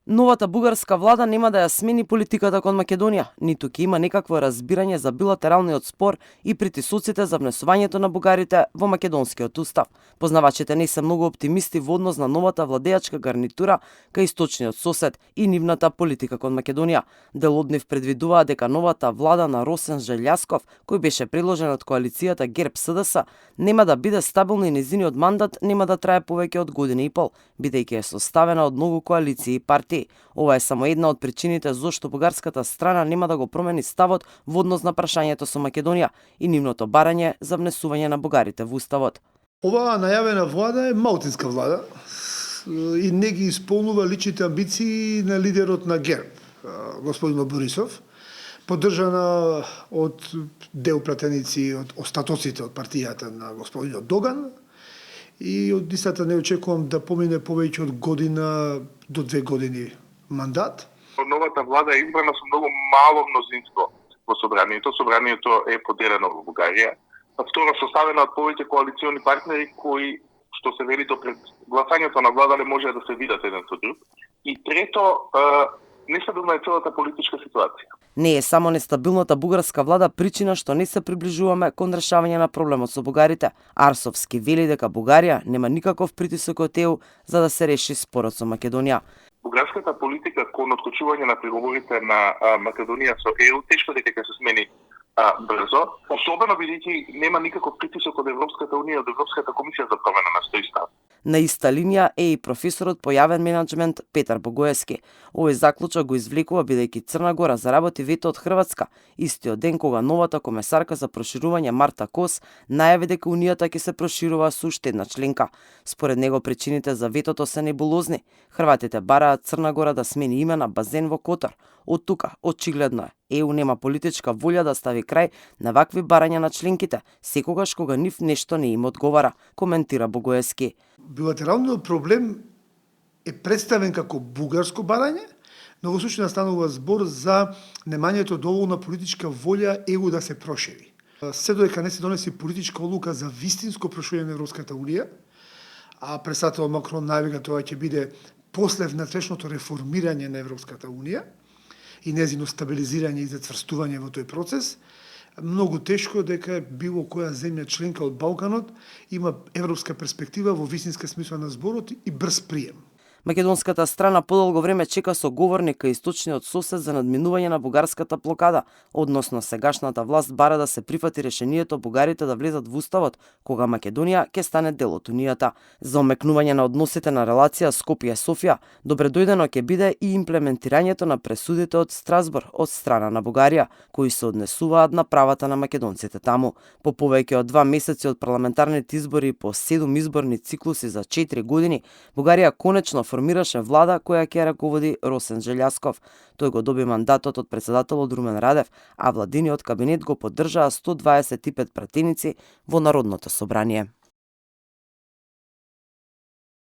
Новата бугарска влада нема да ја смени политиката кон Македонија, ниту ќе има некакво разбирање за билатералниот спор и притисоците за внесувањето на бугарите во македонскиот устав. Познавачите не се многу оптимисти во однос на новата владеачка гарнитура кај источниот сосед и нивната политика кон Македонија. Дел од нив предвидуваат дека новата влада на Росен Желјасков, кој беше предложен од коалицијата ГЕРБ-СДС, нема да биде стабилна и незиниот мандат нема да трае повеќе од година и пол, бидејќи е составена од многу коалиции и партии. Ова е само една од причините зошто бугарската страна нема да го промени ставот во однос на прашањето со Македонија и нивното барање за внесување на бугарите во уставот. Оваа најавена влада е малцинска влада и не ги исполнува личните амбиции на лидерот на ГЕРБ, господин Борисов, поддржана од дел пратеници од остатоците од партијата на господинот Доган, и од истата не очекувам да помине повеќе од година до 2 години мандат. Новата влада е избрана со многу мало мнозинство во собранието. Собранието е поделено во Бугарија. Второ, составена од повеќе коалициони партнери кои, што се вели до пред гласањето на влада, не може да се видат еден со друг. И трето, нестабилна е целата политичка ситуација. Не е само нестабилната бугарска влада причина што не се приближуваме кон решавање на проблемот со бугарите. Арсовски вели дека Бугарија нема никаков притисок од ЕУ за да се реши спорот со Македонија. Бугарската политика кон откочување на преговорите на Македонија со ЕУ тешко дека ќе се смени брзо, особено бидејќи нема никаков притисок од Европската унија, од Европската комисија за промена на тој став. На иста линија е и професорот по јавен менаџмент Петар Богоевски. Овој заклучок го извлекува бидејќи Црна Гора заработи вето од Хрватска, истиот ден кога новата комесарка за проширување Марта Кос најави дека Унијата ќе се проширува со уште една членка. Според него причините за ветото се небулозни. Хрватите бараат Црна Гора да смени име на базен во Котар. Од тука, очигледно е, ЕУ нема политичка волја да стави крај на вакви барања на членките, секогаш кога нив нешто не им одговара, коментира Богоевски. Билатералниот проблем е представен како бугарско барање, но во случајот станува збор за немањето доволна политичка волја ЕУ да се прошири. Се додека не се донеси политичка одлука за вистинско проширење на Европската унија, а председател Макрон најави тоа ќе биде после внатрешното реформирање на Европската унија и незино стабилизирање и зацврстување во тој процес, многу тешко дека било која земја членка од Балканот има европска перспектива во вистинска смисла на зборот и брз прием. Македонската страна подолго време чека со говорник кај источниот сосед за надминување на бугарската блокада, односно сегашната власт бара да се прифати решението бугарите да влезат во уставот, кога Македонија ќе стане дел од Унијата. За омекнување на односите на релација Скопје-Софија, добредојдено ќе биде и имплементирањето на пресудите од Страсбур од страна на Бугарија, кои се однесуваат на правата на македонците таму. По повеќе од 2 месеци од парламентарните избори и по 7 изборни циклуси за 4 години, Бугарија конечно формираше влада која ќе раководи Росен Желјасков. Тој го доби мандатот од председателот Румен Радев, а владиниот кабинет го поддржаа 125 пратеници во Народното собрание.